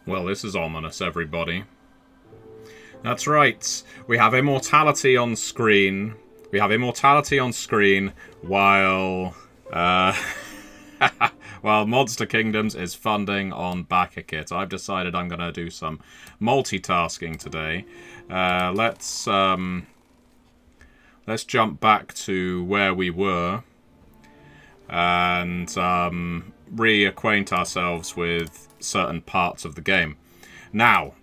Well, this is ominous, everybody. That's right. We have Immortality on screen. We have Immortality on screen while while Monster Kingdoms is funding on BackerKit. I've decided I'm going to do some multitasking today. Let's jump back to where we were and reacquaint ourselves with certain parts of the game. Now,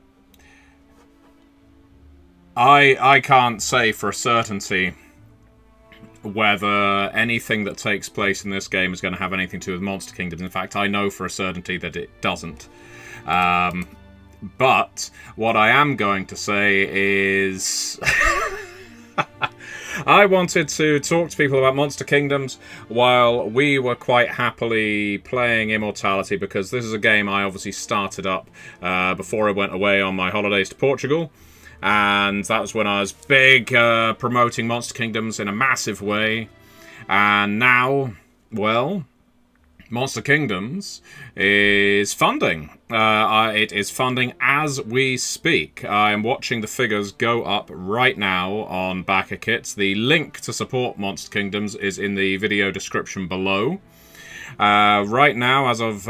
I can't say for a certainty whether anything that takes place in this game is going to have anything to do with Monster Kingdoms. In fact, I know for a certainty that it doesn't. But what I am going to say is... I wanted to talk to people about Monster Kingdoms while we were quite happily playing Immortality, because this is a game I obviously started up before I went away on my holidays to Portugal. And that was when I was big promoting Monster Kingdoms in a massive way. And now, well, Monster Kingdoms is funding. It is funding as we speak. I am watching the figures go up right now on BackerKit. The link to support Monster Kingdoms is in the video description below. Right now, as of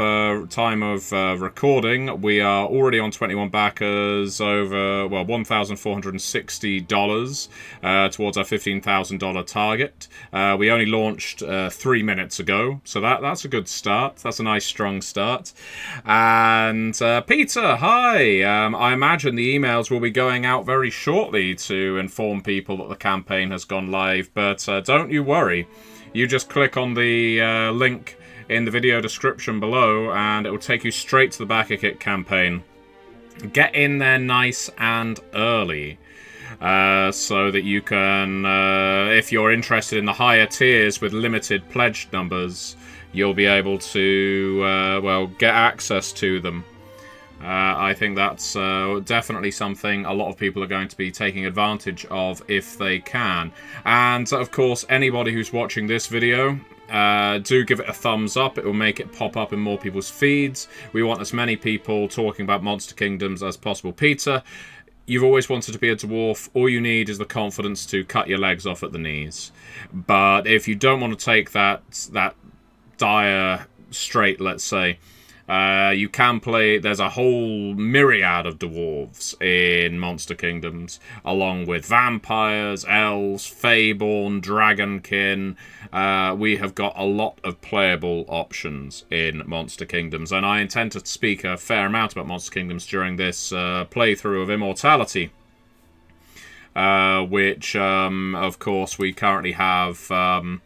time of recording, we are already on 21 backers, over, well, $1,460 towards our $15,000 target. We only launched 3 minutes ago, so that's a good start. That's a nice, strong start. And Peter, hi! I imagine the emails will be going out very shortly to inform people that the campaign has gone live, but don't you worry. You just click on the link in the video description below, and it will take you straight to the BackerKit campaign. Get in there nice and early, so that you can, if you're interested in the higher tiers with limited pledged numbers, you'll be able to, well, get access to them. I think that's definitely something a lot of people are going to be taking advantage of if they can. And, of course, anybody who's watching this video, do give it a thumbs up. It will make it pop up in more people's feeds. We want as many people talking about Monster Kingdoms as possible. Peter, you've always wanted to be a dwarf. All you need is the confidence to cut your legs off at the knees. But if you don't want to take that dire straight, let's say, you can play. There's a whole myriad of dwarves in Monster Kingdoms, along with vampires, elves, Feyborn, Dragonkin. We have got a lot of playable options in Monster Kingdoms, and I intend to speak a fair amount about Monster Kingdoms during this playthrough of Immortality, which, of course, we currently have. Well,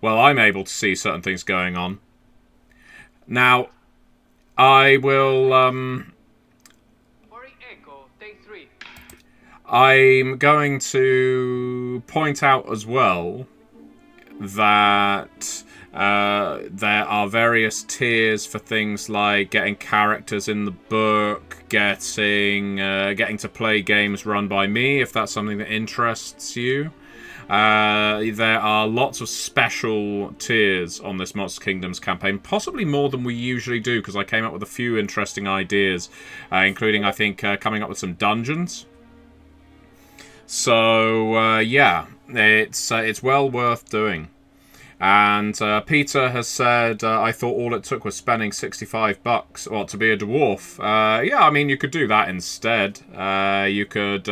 I'm able to see certain things going on now. I will, I'm going to point out as well that there are various tiers for things like getting characters in the book, getting to play games run by me, if that's something that interests you. There are lots of special tiers on this Monster Kingdoms campaign, possibly more than we usually do, because I came up with a few interesting ideas, including, I think, coming up with some dungeons. So, yeah, it's well worth doing. And Peter has said, I thought all it took was spending $65 well, to be a dwarf. Yeah, I mean, you could do that instead. You could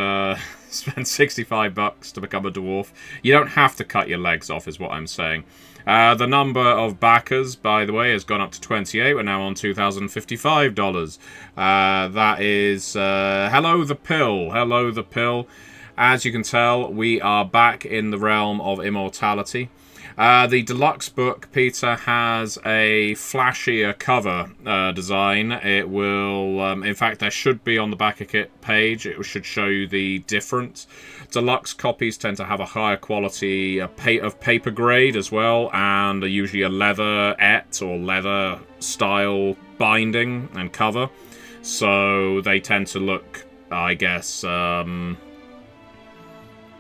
spend $65 to become a dwarf. You don't have to cut your legs off, is what I'm saying. The number of backers, by the way, has gone up to 28. We're now on $2,055. That is... hello, the pill. Hello, the pill. As you can tell, we are back in the realm of Immortality. The deluxe book, Peter, has a flashier cover design. It will, in fact, there should be on the BackerKit page, it should show you the difference. Deluxe copies tend to have a higher quality of paper grade as well, and are usually a leatherette or leather style binding and cover. So they tend to look, I guess,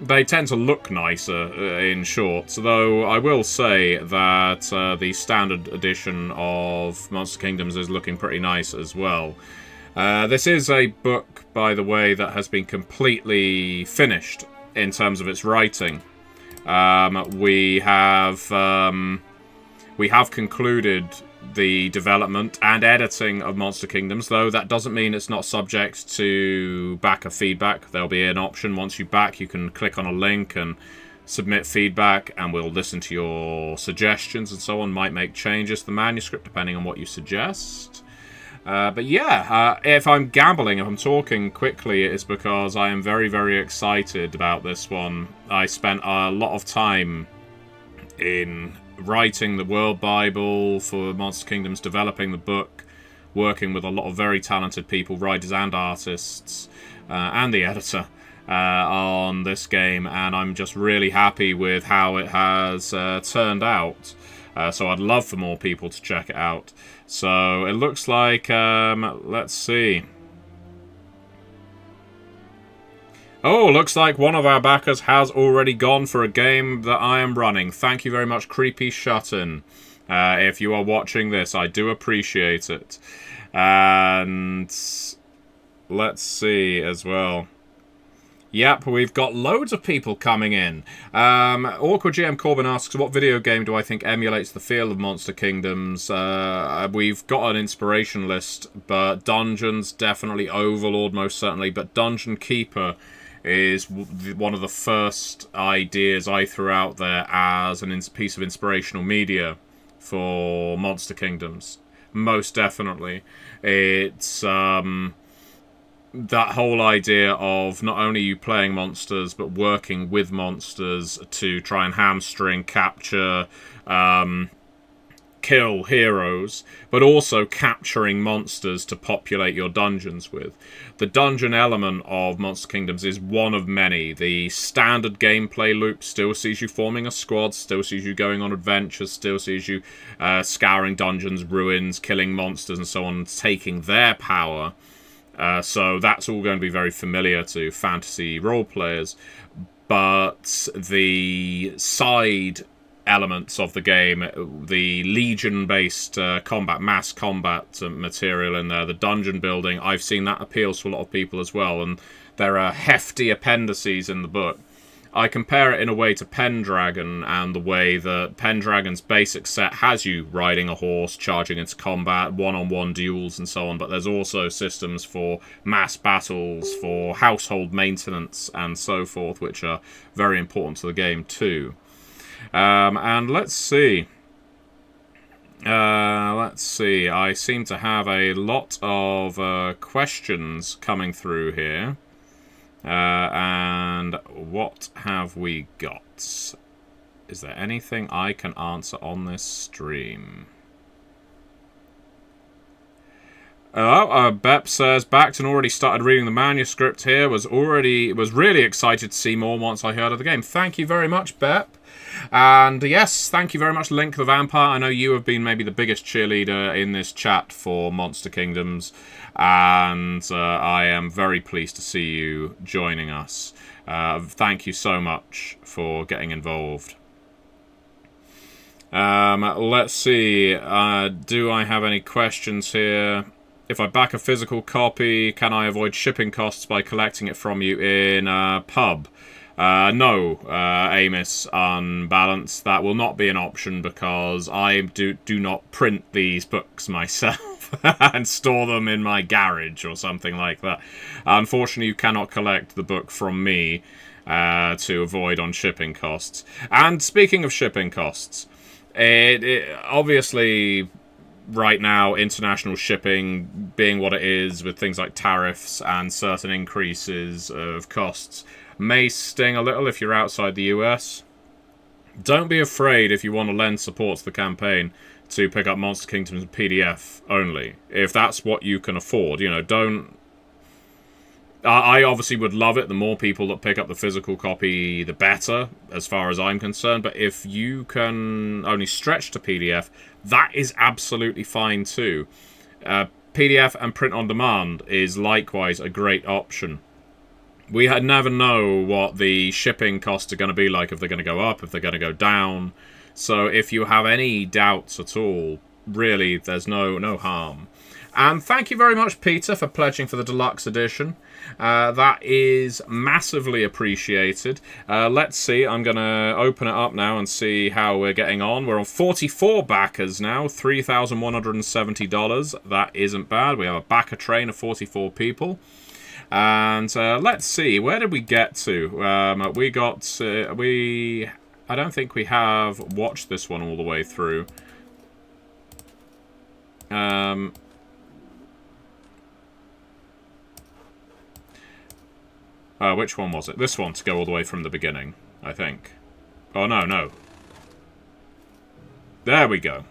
they tend to look nicer, in short. Though I will say that the standard edition of Monster Kingdoms is looking pretty nice as well. This is a book, by the way, that has been completely finished in terms of its writing. We have concluded the development and editing of Monster Kingdoms, though that doesn't mean it's not subject to backer feedback. There'll be an option once you back, you can click on a link and submit feedback, and we'll listen to your suggestions and so on. Might make changes to the manuscript depending on what you suggest. But yeah, if I'm gambling, if I'm talking quickly, it's because I am very, very excited about this one. I spent a lot of time in writing the World Bible for Monster Kingdoms, developing the book, working with a lot of very talented people, writers and artists, and the editor on this game, and I'm just really happy with how it has turned out. So I'd love for more people to check it out. So it looks like, let's see. Oh, looks like one of our backers has already gone for a game that I am running. Thank you very much, Creepy Shut-In. If you are watching this, I do appreciate it. And let's see as well. Yep, we've got loads of people coming in. Awkward GM Corbin asks, what video game do I think emulates the feel of Monster Kingdoms? We've got an inspiration list, but Dungeons, definitely. Overlord, most certainly. But Dungeon Keeper is one of the first ideas I threw out there as a piece of inspirational media for Monster Kingdoms. Most definitely. It's that whole idea of not only you playing monsters, but working with monsters to try and hamstring, capture, kill heroes, but also capturing monsters to populate your dungeons with. The dungeon element of Monster Kingdoms is one of many. The standard gameplay loop still sees you forming a squad, still sees you going on adventures, still sees you scouring dungeons, ruins, killing monsters and so on, taking their power. So that's all going to be very familiar to fantasy role players. But the side elements of the game, the Legion-based combat, mass combat material in there, the dungeon building, I've seen that appeals to a lot of people as well, and there are hefty appendices in the book. I compare it in a way to Pendragon, and the way that Pendragon's basic set has you riding a horse, charging into combat, one-on-one duels and so on, but there's also systems for mass battles, for household maintenance and so forth, which are very important to the game too. And let's see. I seem to have a lot of questions coming through here. And what have we got? Is there anything I can answer on this stream? Bep says, backed and already started reading the manuscript here. Was really excited to see more once I heard of the game. Thank you very much, Bep. And yes, thank you very much, Link the Vampire. I know you have been maybe the biggest cheerleader in this chat for Monster Kingdoms, and I am very pleased to see you joining us. Thank you so much for getting involved. Let's see. Do I have any questions here? If I back a physical copy, can I avoid shipping costs by collecting it from you in a pub? No, Amos Unbalanced. That will not be an option because I do not print these books myself and store them in my garage or something like that. Unfortunately, you cannot collect the book from me to avoid on shipping costs. And speaking of shipping costs, it obviously right now international shipping being what it is with things like tariffs and certain increases of costs may sting a little if you're outside the US. Don't be afraid if you want to lend support to the campaign to pick up Monster Kingdoms PDF only. If that's what you can afford, you know, don't... I obviously would love it. The more people that pick up the physical copy, the better, as far as I'm concerned. But if you can only stretch to PDF, that is absolutely fine too. PDF and print on demand is likewise a great option. We never know what the shipping costs are going to be like, if they're going to go up, if they're going to go down. So if you have any doubts at all, really, there's no harm. And thank you very much, Peter, for pledging for the deluxe edition. That is massively appreciated. Let's see. I'm going to open it up now and see how we're getting on. We're on 44 backers now, $3,170. That isn't bad. We have a backer train of 44 people. And let's see. Where did we get to? I don't think we have watched this one all the way through. Which one was it? This one, to go all the way from the beginning, I think. Oh, no. There we go.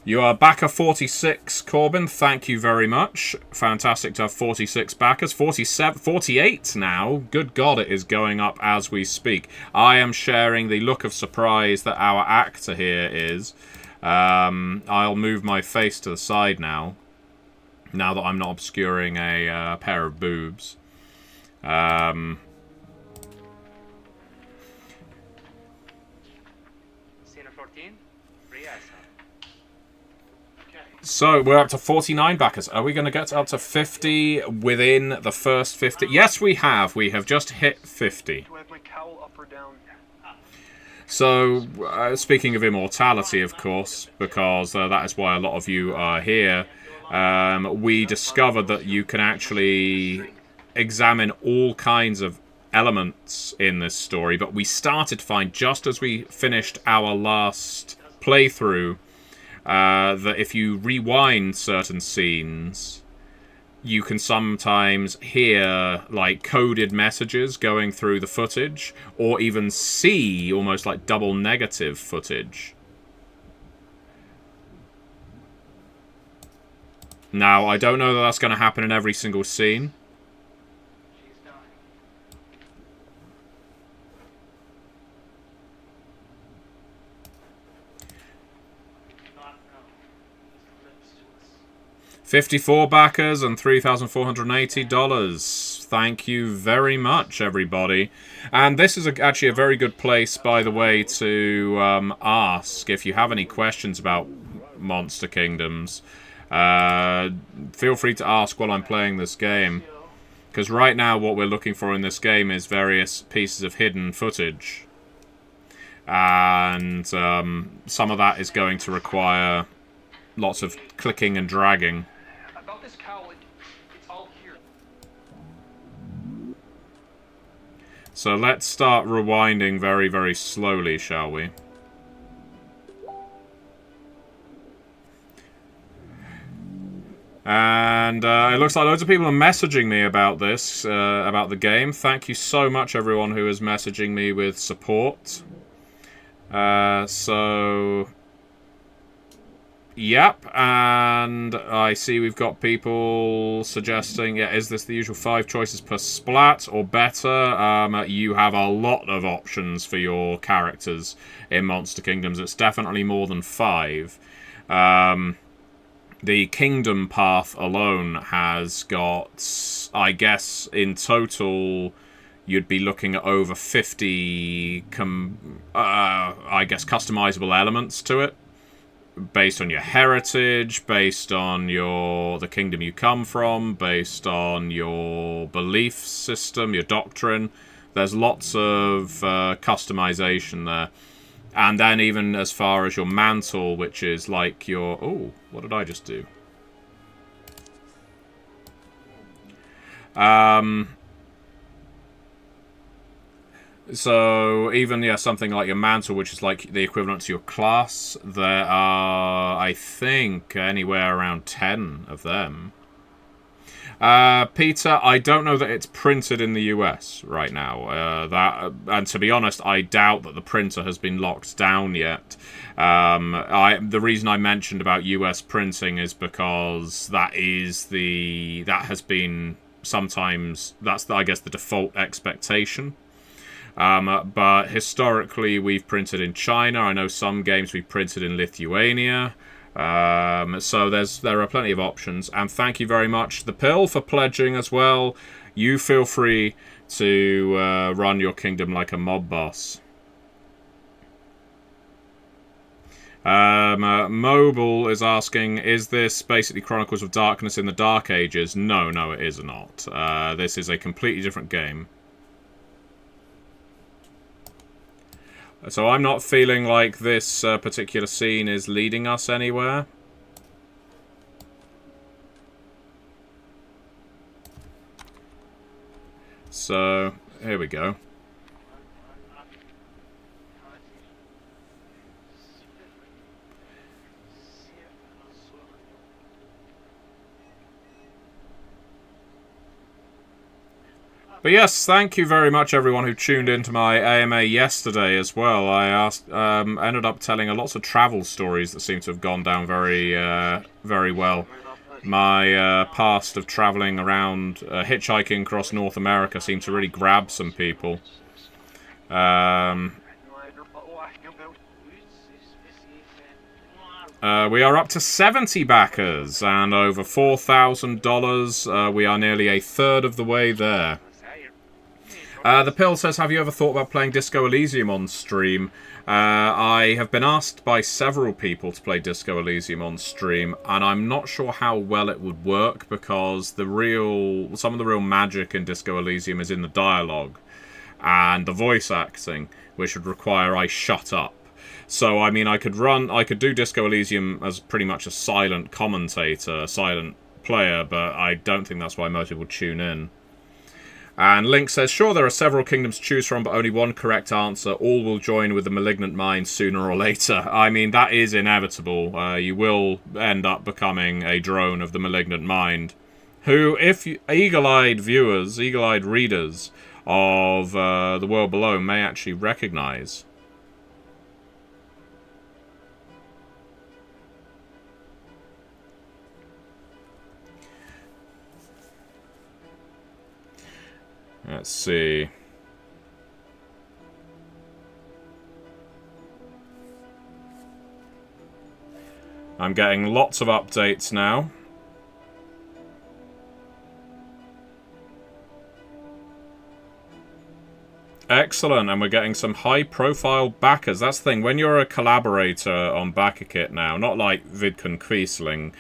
You are backer 46, Corbin. Thank you very much. Fantastic to have 46 backers. 47, 48 now. Good God, it is going up as we speak. I am sharing the look of surprise that our actor here is. I'll move my face to the side now that I'm not obscuring a pair of boobs. Cena 14? So, we're up to 49 backers. Are we going to get up to 50 within the first 50? Yes, we have. We have just hit 50. Do I have my cowl up or down? So, speaking of Immortality, of course, because that is why a lot of you are here, we discovered that you can actually examine all kinds of elements in this story, but we started to find, just as we finished our last playthrough, that if you rewind certain scenes, you can sometimes hear like coded messages going through the footage, or even see almost like double negative footage. Now, I don't know that that's going to happen in every single scene. $54 backers and $3,480. Thank you very much, everybody. And this is actually a very good place, by the way, to ask if you have any questions about Monster Kingdoms. Feel free to ask while I'm playing this game. Because right now what we're looking for in this game is various pieces of hidden footage. And some of that is going to require lots of clicking and dragging. About this cowl, it's all here. So let's start rewinding very, very slowly, shall we? And it looks like loads of people are messaging me about this, about the game. Thank you so much, everyone who is messaging me with support. Yep, and I see we've got people suggesting, yeah, is this the usual 5 choices per splat or better? You have a lot of options for your characters in Monster Kingdoms. It's definitely more than 5. The Kingdom path alone has got, I guess, in total, you'd be looking at over 50, I guess, customizable elements to it. Based on your heritage, based on the kingdom you come from, based on your belief system, your doctrine. There's lots of customization there. And then even as far as your mantle, which is like your... Oh, what did I just do? So, even, yeah, something like your mantle, which is like the equivalent to your class, there are, I think, anywhere around 10 of them. Peter, I don't know that it's printed in the US right now. And to be honest, I doubt that the printer has been locked down yet. The reason I mentioned about US printing is because that has been sometimes, I guess, the default expectation. But historically, we've printed in China. I know some games we've printed in Lithuania. So there are plenty of options. And thank you very much, The Pill, for pledging as well. You feel free to run your kingdom like a mob boss. Mobile is asking, is this basically Chronicles of Darkness in the Dark Ages? No, it is not. This is a completely different game. So I'm not feeling like this particular scene is leading us anywhere. So, here we go. But yes, thank you very much everyone who tuned into my AMA yesterday as well. I ended up telling lots of travel stories that seem to have gone down very well. My past of travelling around, hitchhiking across North America seemed to really grab some people. We are up to 70 backers and over $4,000. We are nearly a third of the way there. The Pill says, have you ever thought about playing Disco Elysium on stream? I have been asked by several people to play Disco Elysium on stream, and I'm not sure how well it would work because some of the real magic in Disco Elysium is in the dialogue and the voice acting, which would require I shut up. So, I mean, I could do Disco Elysium as pretty much a silent commentator, a silent player, but I don't think that's why most people tune in. And Link says, sure, there are several kingdoms to choose from, but only one correct answer. All will join with the malignant mind sooner or later. I mean, that is inevitable. You will end up becoming a drone of the malignant mind. Who, if eagle-eyed viewers, eagle-eyed readers of The World Below may actually recognize. Let's see. I'm getting lots of updates now. Excellent, and we're getting some high-profile backers. That's the thing, when you're a collaborator on BackerKit now, not like Vidkun Quisling,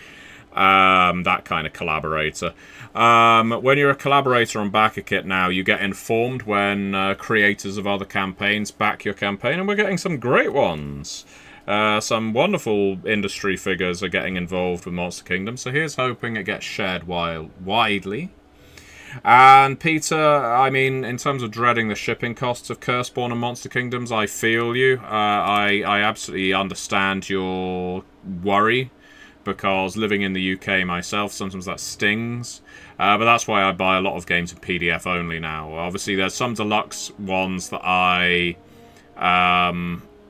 that kind of collaborator. When you're a collaborator on BackerKit now, you get informed when creators of other campaigns back your campaign, and we're getting some great ones. Some wonderful industry figures are getting involved with Monster Kingdom, so here's hoping it gets shared widely. And Peter, I mean, in terms of dreading the shipping costs of Curseborn and Monster Kingdoms, I feel you. I absolutely understand your worry, because living in the UK myself, sometimes that stings. But that's why I buy a lot of games in PDF only now. Obviously, there's some deluxe ones that I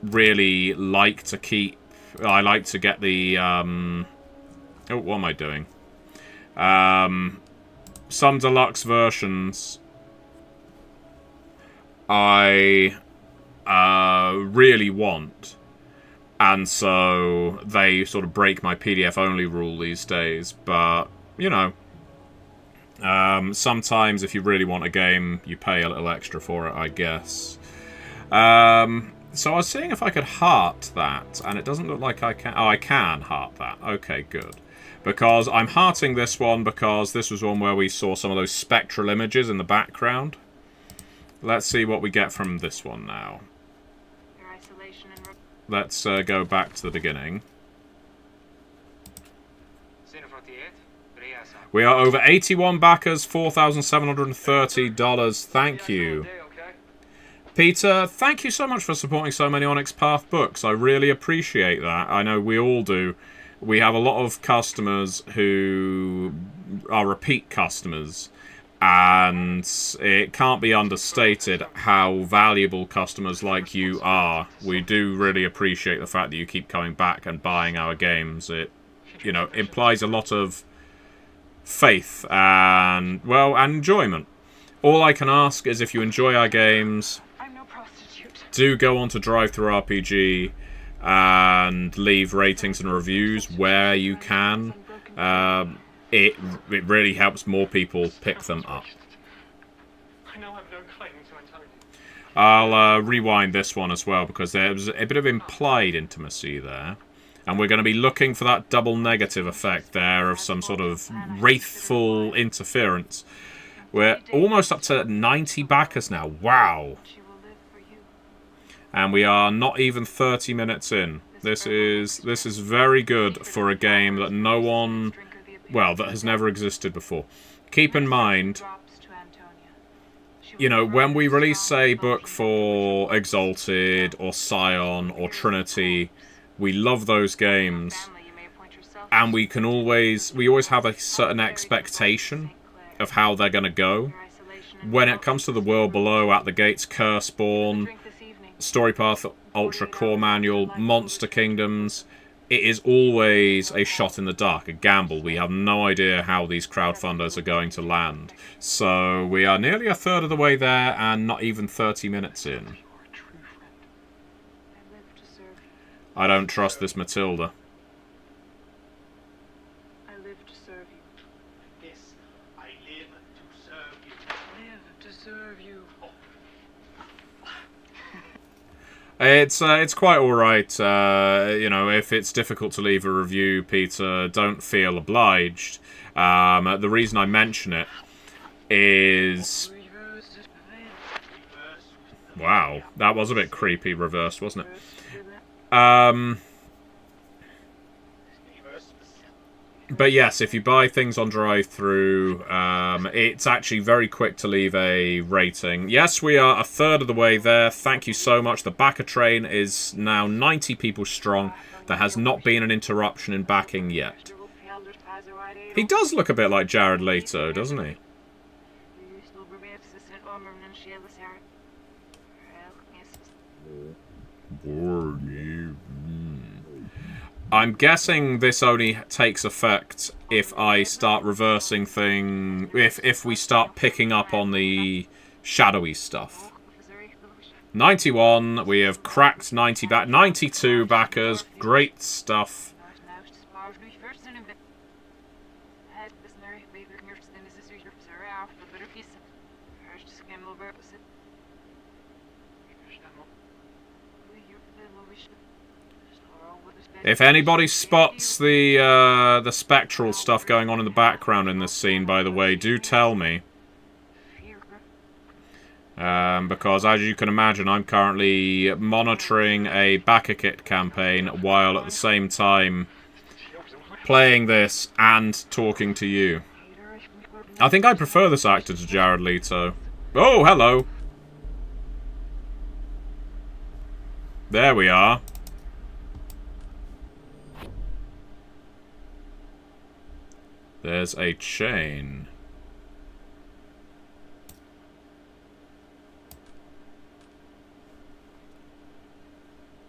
really like to keep. I like to get the... oh, what am I doing? Some deluxe versions I really want. And so they sort of break my PDF-only rule these days. But, you know, sometimes if you really want a game, you pay a little extra for it, I guess. So I was seeing if I could heart that, and it doesn't look like I can. Oh, I can heart that. Okay, good. Because I'm hearting this one because this was one where we saw some of those spectral images in the background. Let's see what we get from this one now. Let's go back to the beginning. We are over 81 backers, $4,730. Thank you. Peter, thank you so much for supporting so many Onyx Path books. I really appreciate that. I know we all do. We have a lot of customers who are repeat customers. And it can't be understated how valuable customers like you are. We do really appreciate the fact that you keep coming back and buying our games. It, you know, implies a lot of faith and, well, and enjoyment. All I can ask is if you enjoy our games, do go on to DriveThruRPG and leave ratings and reviews where you can. It really helps more people pick them up. I'll rewind this one as well because there was a bit of implied intimacy there. And we're going to be looking for that double negative effect there of some sort of wraithful interference. We're almost up to 90 backers now. Wow. And we are not even 30 minutes in. This is very good for a game that no one, well, that has never existed before. Keep in mind, you know, when we release a book for Exalted or Scion or Trinity, we love those games, and we always have a certain expectation of how they're going to go. When it comes to the world below, At the Gates, Curseborn, Storypath Ultra Core Manual, Monster Kingdoms, it is always a shot in the dark, a gamble. We have no idea how these crowdfunders are going to land. So we are nearly a third of the way there and not even 30 minutes in. I don't trust this Matilda. I live to serve you. Yes, I live to serve you. Live to serve you. It's quite alright. You know, if it's difficult to leave a review, Peter, don't feel obliged. The reason I mention it is... Wow, that was a bit creepy reversed, wasn't it? But yes, if you buy things on drive-through, it's actually very quick to leave a rating. Yes, we are a third of the way there. Thank you so much. The backer train is now 90 people strong. There has not been an interruption in backing yet. He does look a bit like Jared Leto, doesn't he? I'm guessing this only takes effect if I start reversing thing, if we start picking up on the shadowy stuff. 91, we have cracked 90 back, 92 backers, great stuff. If anybody spots the spectral stuff going on in the background in this scene, by the way, do tell me. Because as you can imagine, I'm currently monitoring a backer kit campaign while at the same time playing this and talking to you. I think I prefer this actor to Jared Leto. Oh, hello. There we are. There's a chain.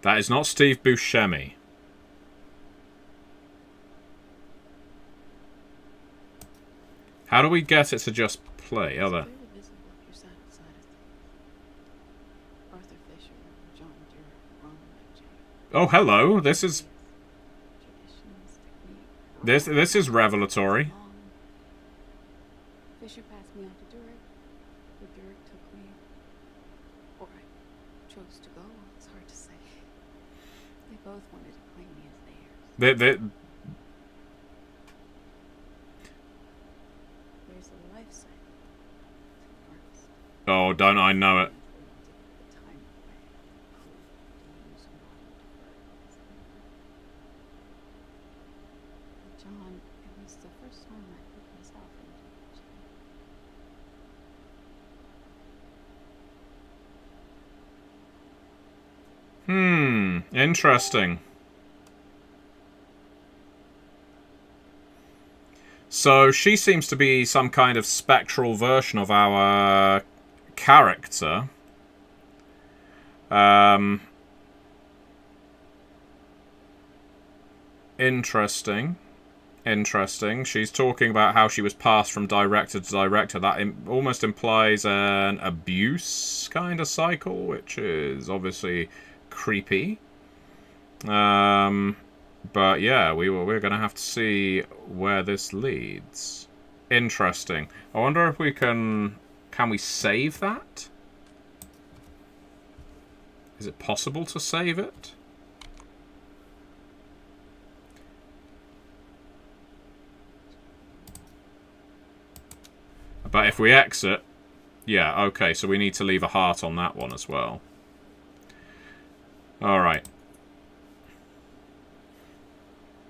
That is not Steve Buscemi. How do we get it to just play? Oh, there. Oh, hello. This is revelatory. Fisher passed me on to Durek, but Durek took me, or I chose to go. It's hard to say. They both wanted to claim me as theirs. There's a life cycle. Oh, don't I know it? John, it was the first time I put myself into it. Interesting. So she seems to be some kind of spectral version of our character. Interesting. Interesting. She's talking about how she was passed from director to director. That almost implies an abuse kind of cycle, which is obviously creepy. But yeah, we're going to have to see where this leads. Interesting. I wonder if we can we save that? Is it possible to save it? But if we exit... Yeah, okay, so we need to leave a heart on that one as well. Alright.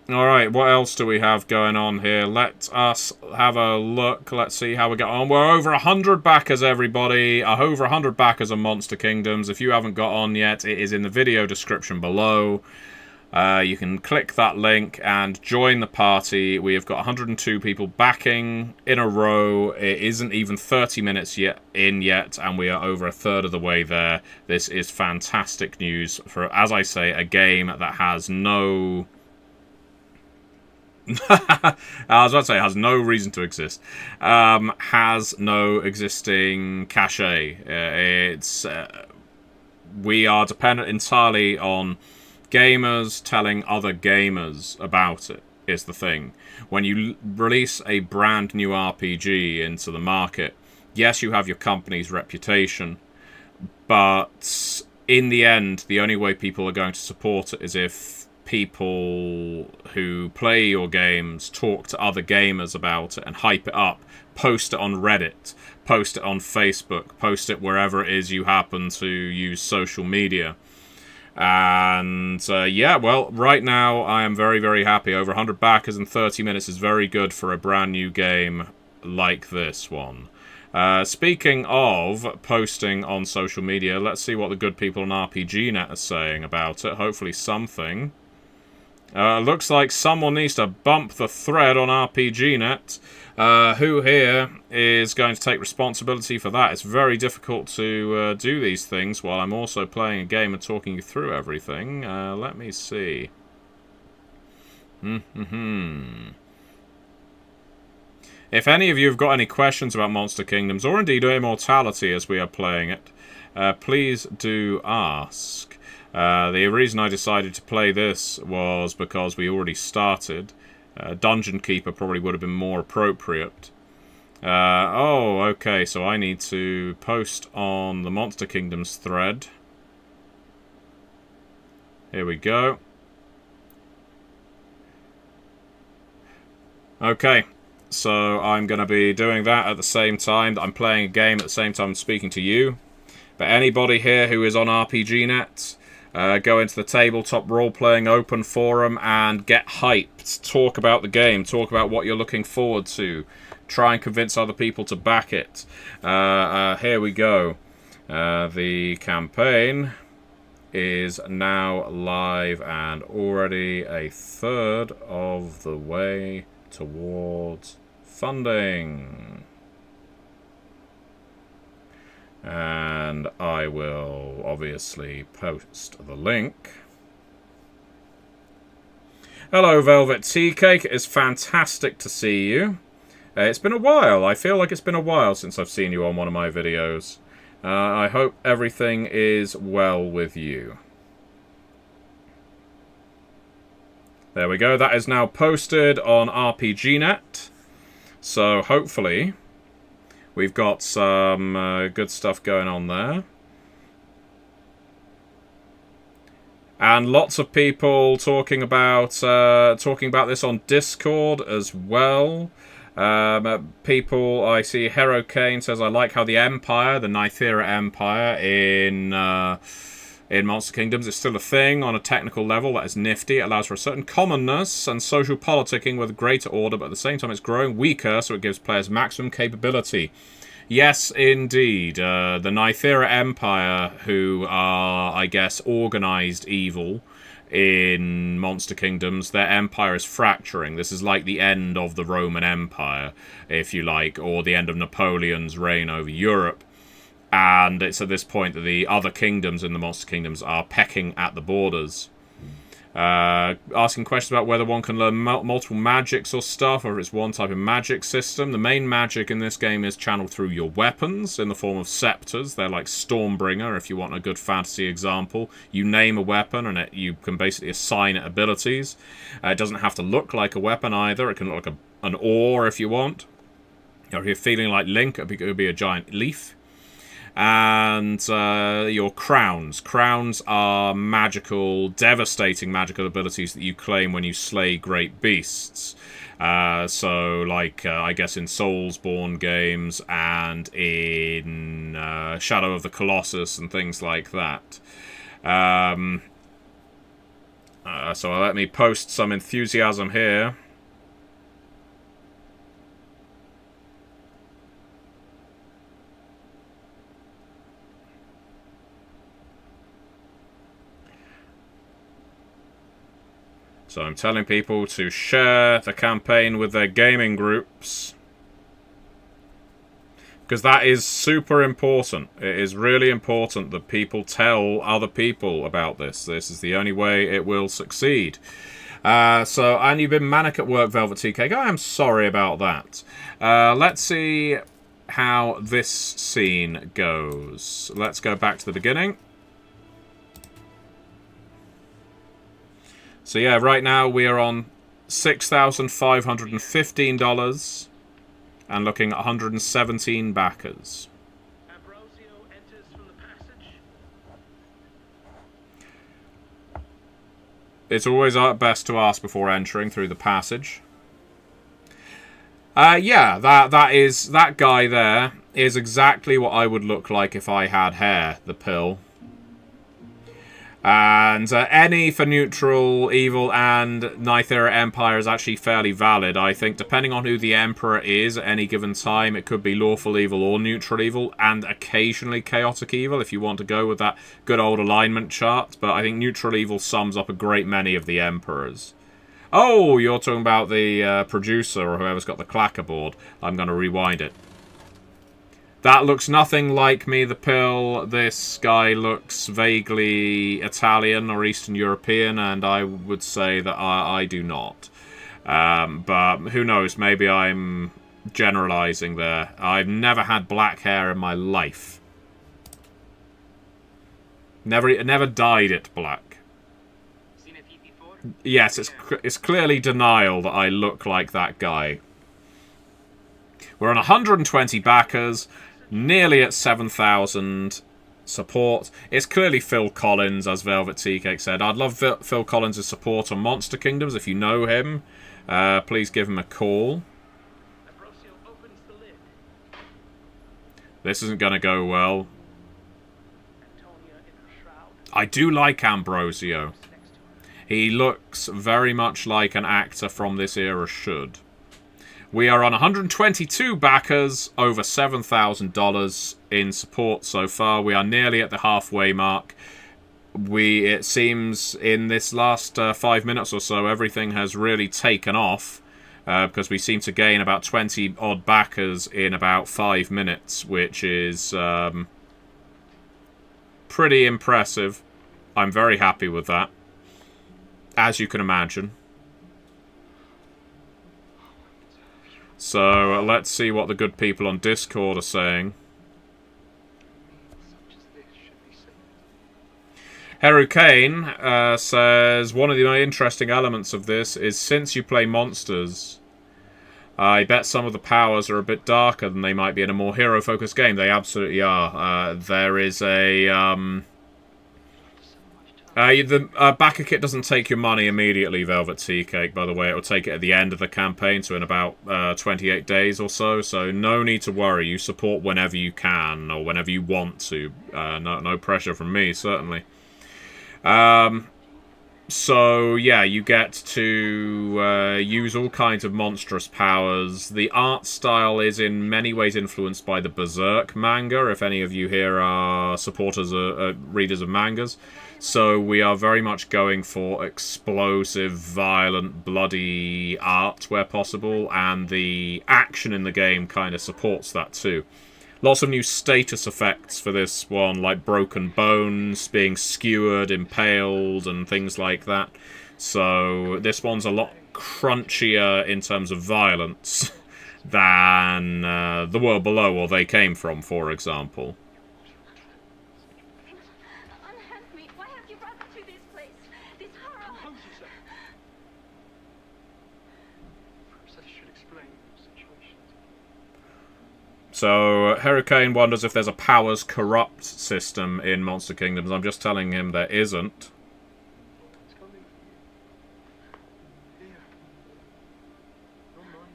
Alright, what else do we have going on here? Let us have a look. Let's see how we get on. We're over 100 backers, everybody. Over 100 backers on Monster Kingdoms. If you haven't got on yet, it is in the video description below. You can click that link and join the party. We have got 102 people backing in a row. It isn't even 30 minutes yet, and we are over a third of the way there. This is fantastic news for, as I say, a game that has no... I was about to say, has no reason to exist. Has no existing cachet. We are dependent entirely on gamers telling other gamers about it, is the thing. When you release a brand new RPG into the market, yes, you have your company's reputation, but in the end, the only way people are going to support it is if people who play your games talk to other gamers about it and hype it up, post it on Reddit, post it on Facebook, post it wherever it is you happen to use social media. And yeah, well, right now I am very, very happy. Over 100 backers in 30 minutes is very good for a brand new game like this one. Speaking of posting on social media, let's see what the good people on RPGNet are saying about it. Hopefully something. Looks like someone needs to bump the thread on RPGNet. Who here is going to take responsibility for that? It's very difficult to do these things while I'm also playing a game and talking you through everything. Let me see. If any of you have got any questions about Monster Kingdoms, or indeed Immortality as we are playing it, please do ask. The reason I decided to play this was because we already started. Dungeon Keeper probably would have been more appropriate. Oh, okay, so I need to post on the Monster Kingdoms thread. Here we go. Okay, so I'm going to be doing that at the same time that I'm playing a game, at the same time I'm speaking to you. But anybody here who is on RPGNet... go into the tabletop role-playing open forum and get hyped. Talk about the game. Talk about what you're looking forward to. Try and convince other people to back it. Here we go. The campaign is now live and already a third of the way towards funding. And I will obviously post the link. Hello, Velvet Tea Cake. It's fantastic to see you. It's been a while. I feel like it's been a while since I've seen you on one of my videos. I hope everything is well with you. There we go. That is now posted on RPGNet. So hopefully... we've got some good stuff going on there. And lots of people talking about this on Discord as well. People, I see Hero Kane says, I like how the Empire, the Nythera Empire in Monster Kingdoms is still a thing on a technical level. That is nifty. It allows for a certain commonness and social politicking with greater order, but at the same time it's growing weaker, so it gives players maximum capability. Yes, indeed. The Nythera Empire, who are, I guess, organised evil in Monster Kingdoms, their empire is fracturing. This is like the end of the Roman Empire, if you like, or the end of Napoleon's reign over Europe. And it's at this point that the other kingdoms in the Monster Kingdoms are pecking at the borders. Asking questions about whether one can learn multiple magics or stuff, or if it's one type of magic system. The main magic in this game is channeled through your weapons in the form of scepters. They're like Stormbringer, if you want a good fantasy example. You name a weapon and you can basically assign it abilities. It doesn't have to look like a weapon either. It can look like an oar if you want. Or if you're feeling like Link, it could be a giant leaf. and your crowns. Crowns are magical, devastating magical abilities that you claim when you slay great beasts. So, like, I guess in Soulsborne games and in Shadow of the Colossus and things like that. So let me post some enthusiasm here. So I'm telling people to share the campaign with their gaming groups. Because that is super important. It is really important that people tell other people about this. This is the only way it will succeed. And you've been manic at work, Velvet Tea Cake. I am sorry about that. Let's see how this scene goes. Let's go back to the beginning. So yeah, right now we are on $6,515 and looking at 117 backers. Ambrosio enters from the passage. It's always best to ask before entering through the passage. Yeah, that guy there is exactly what I would look like if I had hair, the pill. And any for neutral, evil, and Nythera Empire is actually fairly valid, I think. Depending on who the Emperor is at any given time, it could be lawful evil or neutral evil, and occasionally chaotic evil, if you want to go with that good old alignment chart. But I think neutral evil sums up a great many of the Emperors. Oh, you're talking about the producer or whoever's got the clackerboard. I'm going to rewind it. That looks nothing like me, the pill. This guy looks vaguely Italian or Eastern European, and I would say that I do not. But who knows, maybe I'm generalizing there. I've never had black hair in my life. Never dyed it black. Seen it before? Yes, it's clearly denial that I look like that guy. We're on 120 backers. Nearly at 7,000 support. It's clearly Phil Collins, as Velvet Tea Cake said. I'd love Phil Collins' support on Monster Kingdoms. If you know him, please give him a call. Ambrosio opens the lid. This isn't going to go well. Antonia in her shroud. I do like Ambrosio. Next to her. He looks very much like an actor from this era should. We are on 122 backers, over $7,000 in support so far. We are nearly at the halfway mark. It seems in this last 5 minutes or so, everything has really taken off. Because we seem to gain about 20 odd backers in about 5 minutes, which is pretty impressive. I'm very happy with that, as you can imagine. So, let's see what the good people on Discord are saying. Such as this should be saved. Heru Kane says, one of the interesting elements of this is since you play monsters, I bet some of the powers are a bit darker than they might be in a more hero-focused game. They absolutely are. There is a... the backer kit doesn't take your money immediately, Velvet Tea Cake, by the way. It will take it at the end of the campaign, so in about 28 days or so. So no need to worry. You support whenever you can, or whenever you want to. No pressure from me, certainly. So, yeah, you get to use all kinds of monstrous powers. The art style is in many ways influenced by the Berserk manga, if any of you here are supporters or readers of mangas. So we are very much going for explosive, violent, bloody art where possible, and the action in the game kind of supports that too. Lots of new status effects for this one, like broken bones, being skewered, impaled, and things like that. So this one's a lot crunchier in terms of violence than The World Below, or They Came From, for example. Unhand me. Why have you brought me to this place? This horror. Perhaps I should explain the situation. So, Hurricane wonders if there's a powers corrupt system in Monster Kingdoms. I'm just telling him there isn't. It's coming. Here. Not mine.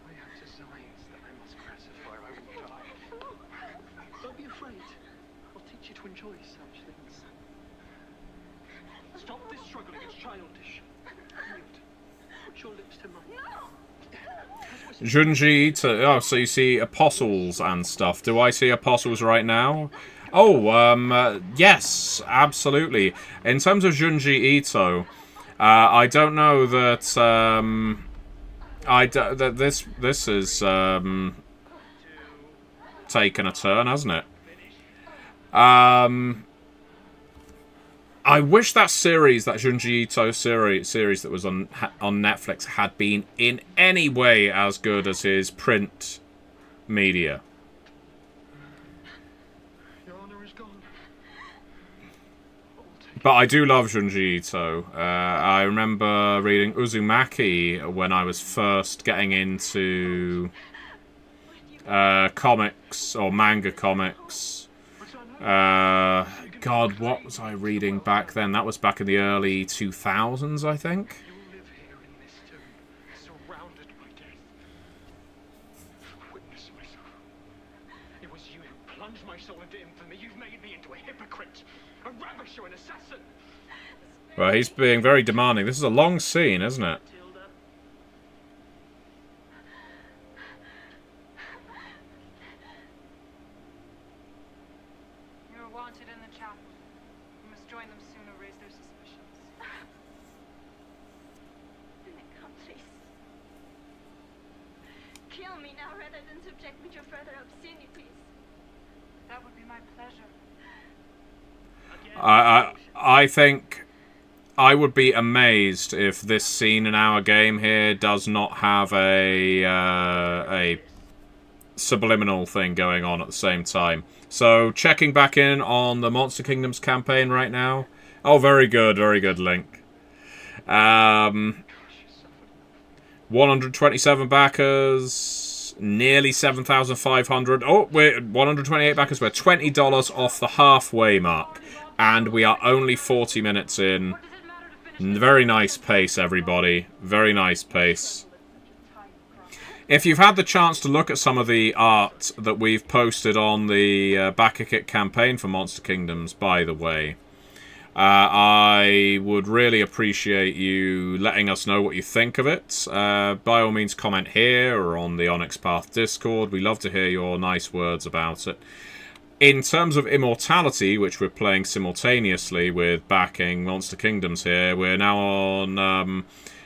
I have designs that I must gratify. I will die. Don't be afraid. I'll teach you to enjoy such things. Stop this struggling. It's childish. Yield. Put your lips to mine. Junji to... Oh, so you see apostles and stuff. Do I see apostles right now? Oh, yes, absolutely. In terms of Junji Ito, I don't know that, that this is, taken a turn, hasn't it? I wish that series, that Junji Ito series that was on Netflix had been in any way as good as his print media. Your honor is gone. But I do love Junji Ito. I remember reading Uzumaki when I was first getting into comics or manga comics. God, what was I reading back then? That was back in the early 2000s, I think. You will live here in this tomb, surrounded by death. Witness my sorrow. It was you who plunged my soul into infamy. You've made me into a hypocrite, a ravisher, an assassin. Well, he's being very demanding. This is a long scene, isn't it? You're wanted in the chapel. You must join them soon or raise their suspicions. Come, please. Kill me now rather than subject me to further obscenities. That would be my pleasure. I think I would be amazed if this scene in our game here does not have a subliminal thing going on at the same time. So, checking back in on the Monster Kingdoms campaign right now. Oh, very good, Link. 127 backers, nearly 7,500. Oh, we're 128 backers. We're $20 off the halfway mark, and we are only 40 minutes in. Very nice pace, everybody. Very nice pace. If you've had the chance to look at some of the art that we've posted on the Backer Kit campaign for Monster Kingdoms, by the way, I would really appreciate you letting us know what you think of it. By all means, comment here or on the Onyx Path Discord. We love to hear your nice words about it. In terms of Immortality, which we're playing simultaneously with backing Monster Kingdoms here, we're now on...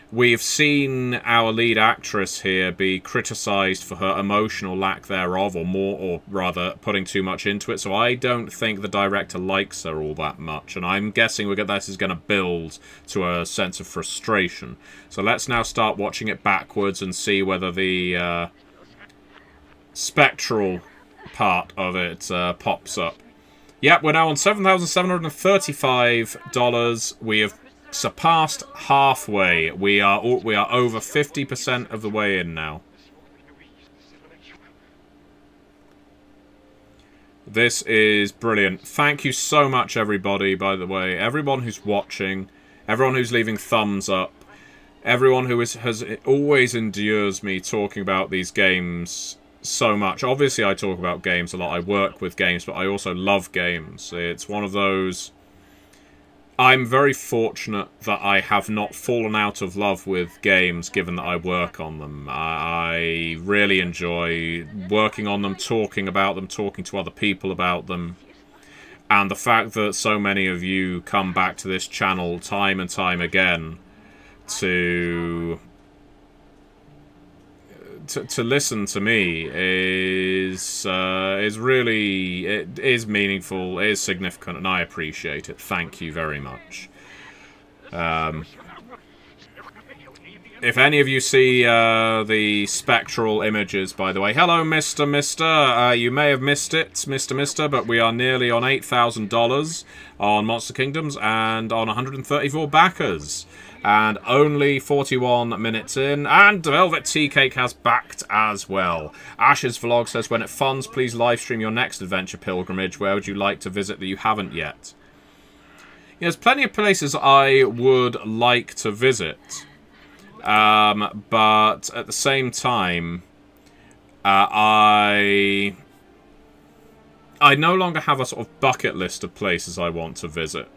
we've seen our lead actress here be criticised for her emotional lack thereof, or rather putting too much into it. So I don't think the director likes her all that much, and I'm guessing this is going to build to a sense of frustration. So let's now start watching it backwards and see whether the spectral part of it pops up. Yep, we're now on $7,735. We have surpassed halfway. We are over 50% of the way in now. This is brilliant. Thank you so much, everybody, by the way. Everyone who's watching, everyone who's leaving thumbs up, everyone who has always endures me talking about these games so much. Obviously, I talk about games a lot. I work with games, but I also love games. It's one of those... I'm very fortunate that I have not fallen out of love with games, given that I work on them. I really enjoy working on them, talking about them, talking to other people about them. And the fact that so many of you come back to this channel time and time again to listen to me is really, it is meaningful, it is significant, and I appreciate it. Thank you very much. If any of you see the spectral images, by the way, hello, Mr. You may have missed it, Mr. But we are nearly on $8,000 on Monster Kingdoms and on 134 backers. And only 41 minutes in. And Velvet Tea Cake has backed as well. Ash's Vlog says, when it funds, please livestream your next adventure pilgrimage. Where would you like to visit that you haven't yet? There's plenty of places I would like to visit. But at the same time, I no longer have a sort of bucket list of places I want to visit.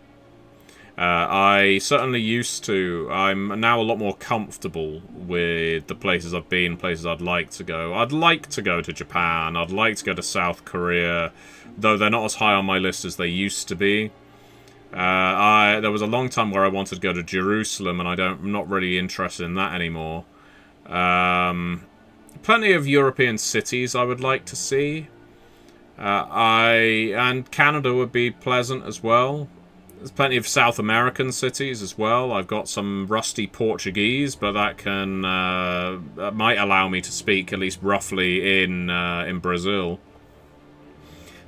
I certainly used to. I'm now a lot more comfortable with the places I've been, places I'd like to go. I'd like to go to Japan. I'd like to go to South Korea, though they're not as high on my list as they used to be. There was a long time where I wanted to go to Jerusalem, and I'm not really interested in that anymore. Plenty of European cities I would like to see. And Canada would be pleasant as well. There's plenty of South American cities as well. I've got some rusty Portuguese, but that that might allow me to speak at least roughly in Brazil.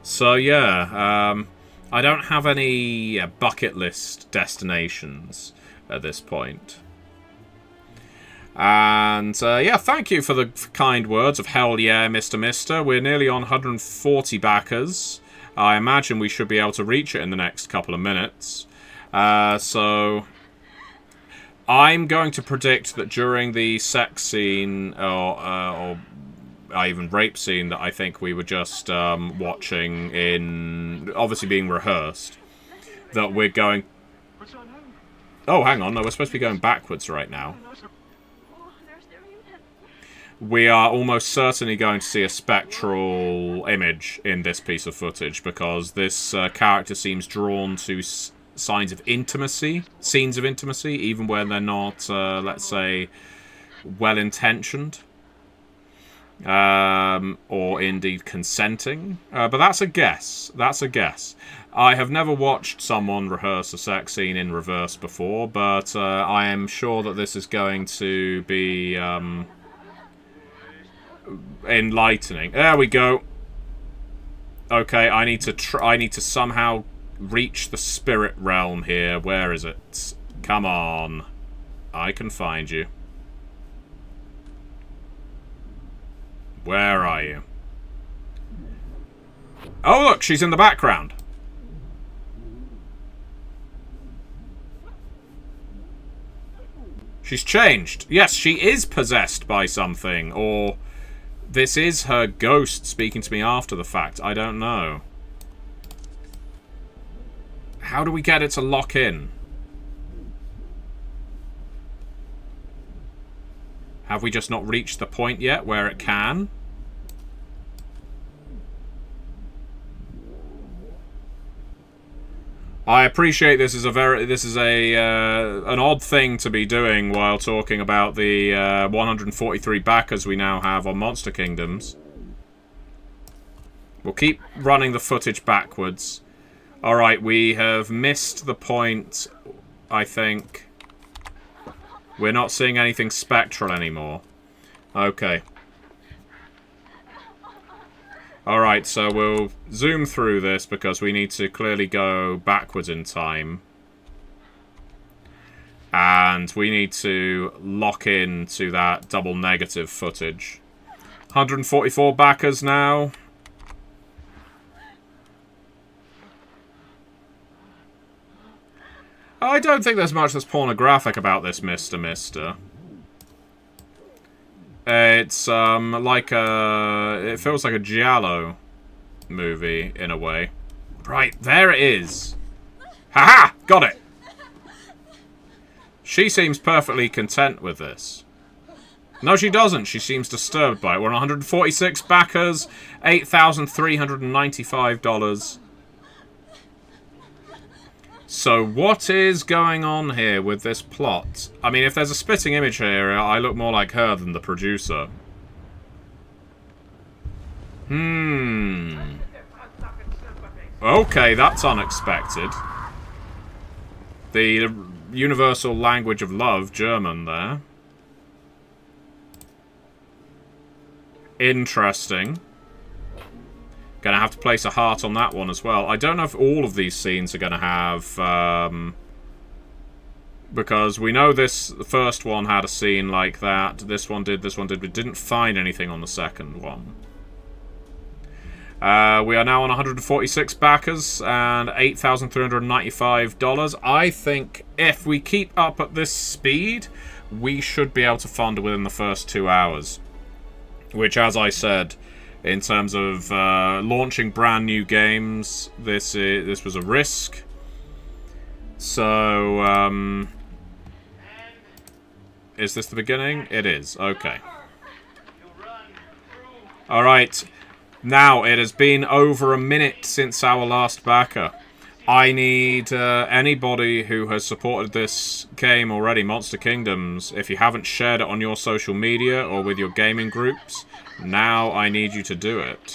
So yeah. I don't have any bucket list destinations at this point. And, yeah, thank you for the kind words of hell yeah, Mr. We're nearly on 140 backers. I imagine we should be able to reach it in the next couple of minutes. So I'm going to predict that during the sex scene, or even rape scene that I think we were just watching in, obviously being rehearsed, that we're going... Oh, hang on, no, we're supposed to be going backwards right now. We are almost certainly going to see a spectral image in this piece of footage, because this character seems drawn to signs of intimacy, scenes of intimacy, even when they're not, let's say, well-intentioned. Or indeed consenting. But that's a guess. That's a guess. I have never watched someone rehearse a sex scene in reverse before, but I am sure that this is going to be enlightening. There we go. Okay, I need to somehow reach the spirit realm here. Where is it? Come on. I can find you. Where are you? Oh, look, she's in the background. She's changed. Yes, she is possessed by something, or this is her ghost speaking to me after the fact. I don't know. How do we get it to lock in? Have we just not reached the point yet where it can? I appreciate this is an odd thing to be doing while talking about the 143 backers we now have on Monster Kingdoms. We'll keep running the footage backwards. Alright, we have missed the point, I think. We're not seeing anything spectral anymore. Okay. Alright, so we'll zoom through this because we need to clearly go backwards in time. And we need to lock in to that double negative footage. 144 backers now. I don't think there's much that's pornographic about this, Mister. It's like it feels like a giallo movie in a way. Right, there it is. Haha! Got it! She seems perfectly content with this. No, she doesn't. She seems disturbed by it. We're on 146 backers, $8,395. So what is going on here with this plot? I mean, if there's a spitting image here, I look more like her than the producer. Okay, that's unexpected. The universal language of love, German, there. Interesting. Gonna have to place a heart on that one as well. I don't know if all of these scenes are gonna have... because we know the first one had a scene like that. This one did. We didn't find anything on the second one. We are now on 146 backers and $8,395. I think if we keep up at this speed, we should be able to fund it within the first 2 hours. Which, as I said, in terms of launching brand new games, this was a risk. So, is this the beginning? It is. Okay. Alright. Now, it has been over a minute since our last backer. I need anybody who has supported this game already, Monster Kingdoms. If you haven't shared it on your social media or with your gaming groups, now I need you to do it.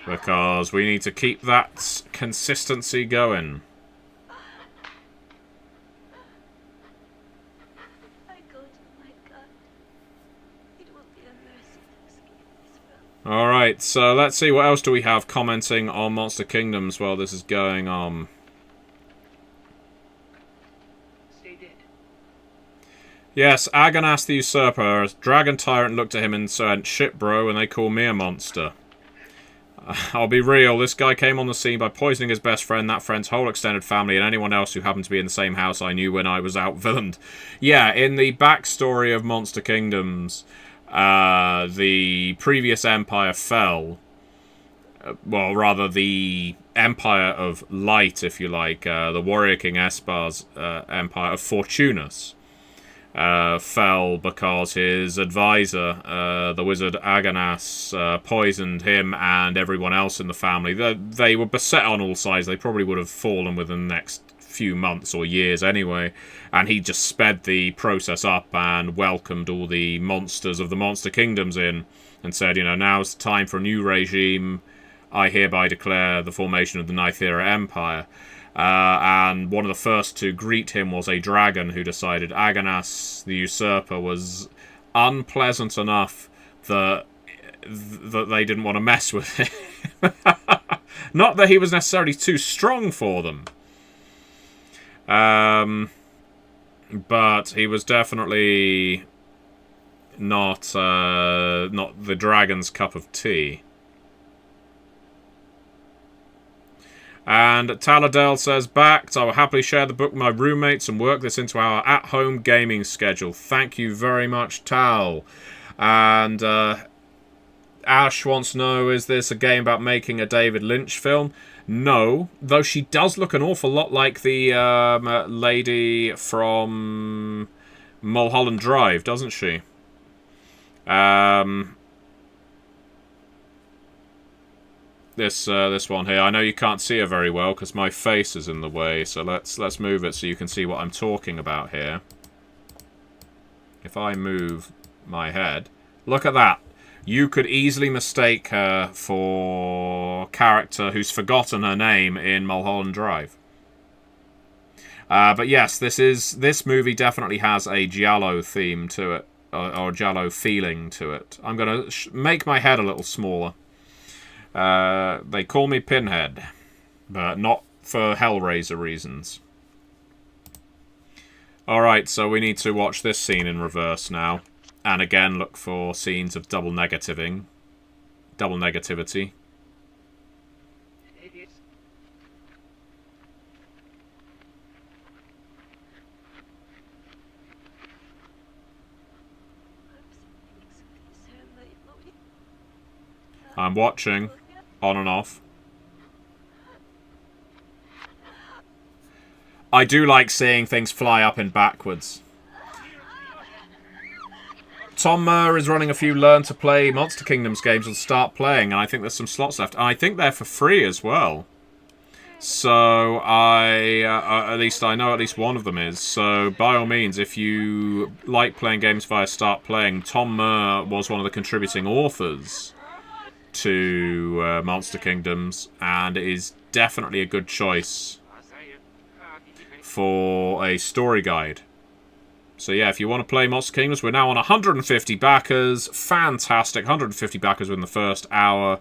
Because we need to keep that consistency going. Alright, so let's see, what else do we have commenting on Monster Kingdoms while this is going on? Stay dead. Yes, Agonas the Usurper, Dragon Tyrant looked at him and said, "Shit bro," and they call me a monster. I'll be real, this guy came on the scene by poisoning his best friend, that friend's whole extended family, and anyone else who happened to be in the same house I knew when I was out-villained. Yeah, in the backstory of Monster Kingdoms... the previous empire fell. Well, rather, the Empire of Light, if you like, the Warrior King Espar's Empire of Fortunus, fell because his advisor, the wizard Agonas, poisoned him and everyone else in the family. They were beset on all sides. They probably would have fallen within the next few months or years anyway, and he just sped the process up and welcomed all the monsters of the Monster Kingdoms in and said, you know, now's the time for a new regime. I hereby declare the formation of the Nythera Empire. And one of the first to greet him was a dragon who decided Agonas the Usurper was unpleasant enough that they didn't want to mess with him. Not that he was necessarily too strong for them. But he was definitely not the dragon's cup of tea. And Taladell says, "Backed. I will happily share the book with my roommates and work this into our at-home gaming schedule." Thank you very much, Tal. And Ash wants to know, is this a game about making a David Lynch film? No, though she does look an awful lot like the lady from Mulholland Drive, doesn't she? This one here. I know you can't see her very well because my face is in the way, so let's move it so you can see what I'm talking about here. If I move my head, look at that. You could easily mistake her for a character who's forgotten her name in Mulholland Drive. But yes, this movie definitely has a giallo theme to it, or giallo feeling to it. I'm going to make my head a little smaller. They call me Pinhead, but not for Hellraiser reasons. Alright, so we need to watch this scene in reverse now. And again, look for scenes of double negativity. I'm watching, on and off. I do like seeing things fly up and backwards. Tom Murr is running a few Learn to Play Monster Kingdoms games on Start Playing, and I think there's some slots left. And I think they're for free as well. So at least I know at least one of them is. So by all means, if you like playing games via Start Playing, Tom Murr was one of the contributing authors to Monster Kingdoms, and it is definitely a good choice for a story guide. So yeah, if you want to play Monster Kingdoms, we're now on 150 backers. Fantastic. 150 backers within the first hour.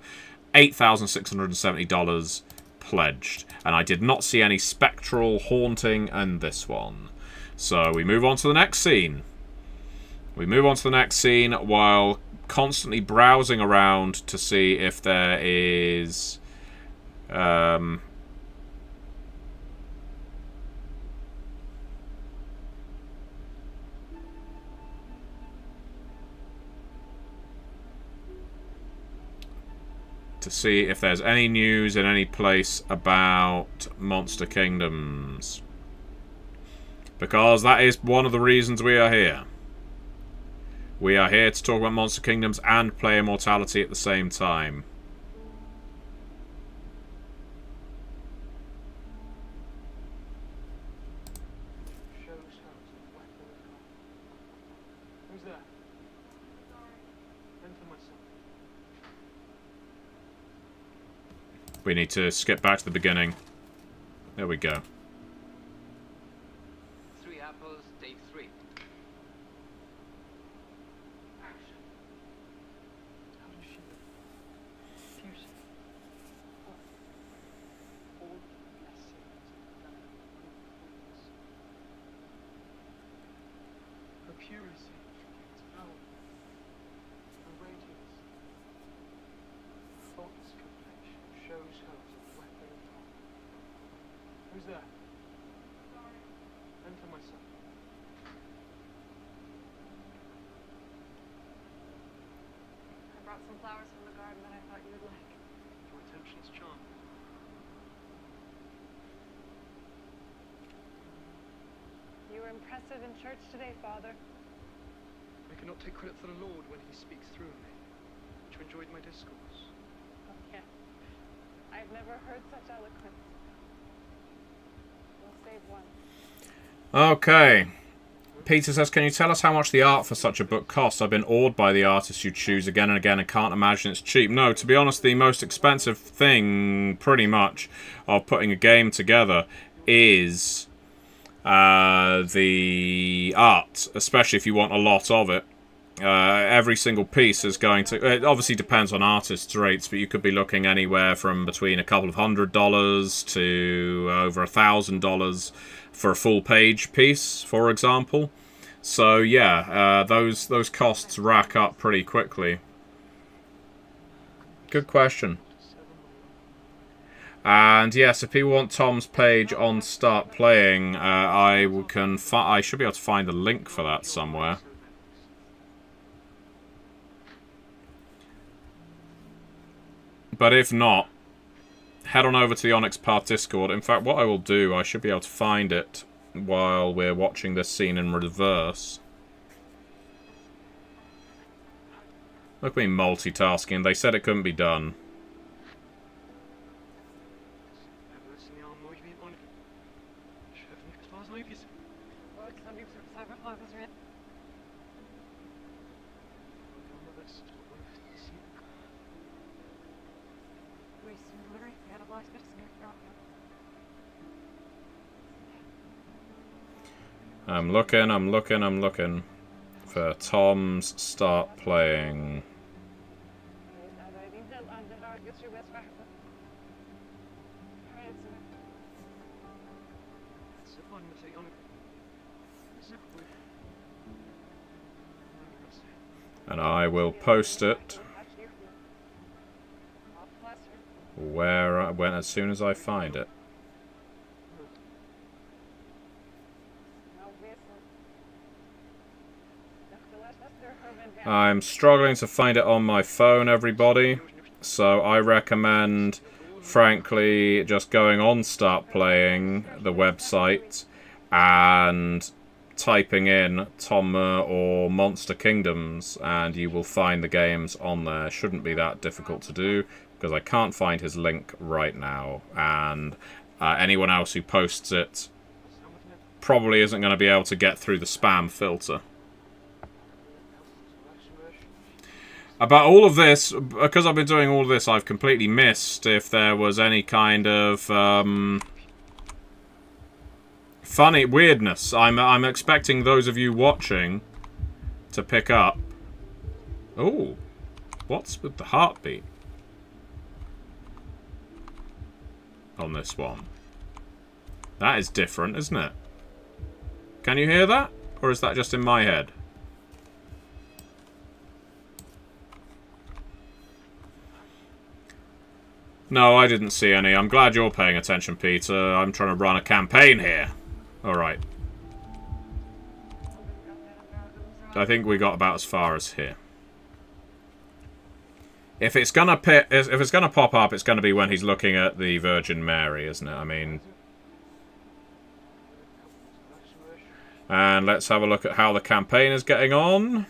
$8,670 pledged. And I did not see any spectral haunting in this one. So we move on to the next scene. We move on to the next scene while constantly browsing around to see if there is... to see if there's any news in any place about Monster Kingdoms. Because that is one of the reasons we are here. We are here to talk about Monster Kingdoms and play Immortality at the same time. Who's there? Enter my son. We need to skip back to the beginning. There we go. 3 apples, take 3. Action. How does she look? Beautiful. All blessings and fruitfulness. Her purity, its power, her radiance. Faultless complexion shows her as a weapon of honor. Who's there? Enter my son. I brought some flowers from the garden that I thought you would like. Your attention's charmed. You were impressive in church today, Father. I cannot take credit for the Lord when he speaks through me. But you enjoyed my discourse. Oh, yeah. I've never heard such eloquence. We'll save one. Okay. Peter says, can you tell us how much the art for such a book costs? I've been awed by the artists you choose again and again and can't imagine it's cheap. No, to be honest, the most expensive thing, pretty much, of putting a game together is the art, especially if you want a lot of it. Every single piece is going to... It obviously depends on artists' rates, but you could be looking anywhere from between a couple of $100 to over $1,000 for a full-page piece, for example. So, yeah, those costs rack up pretty quickly. Good question. And yes, if people want Tom's page on Start Playing, I should be able to find a link for that somewhere. But if not, head on over to the Onyx Path Discord. In fact, what I will do, I should be able to find it while we're watching this scene in reverse. Look at me multitasking. They said it couldn't be done. I'm looking for Tom's Start Playing. And I will post it as soon as I find it. I'm struggling to find it on my phone, everybody. So I recommend, frankly, just going on Start Playing, the website, and typing in Tom or Monster Kingdoms, and you will find the games on there. Shouldn't be that difficult to do, because I can't find his link right now. And anyone else who posts it probably isn't going to be able to get through the spam filter. About all of this, because I've been doing all of this, I've completely missed if there was any kind of funny weirdness. I'm expecting those of you watching to pick up. Oh, what's with the heartbeat on this one? That is different, isn't it? Can you hear that? Or is that just in my head? No, I didn't see any. I'm glad you're paying attention, Peter. I'm trying to run a campaign here. Alright. I think we got about as far as here. If it's gonna pop up, it's gonna be when he's looking at the Virgin Mary, isn't it? I mean... And let's have a look at how the campaign is getting on.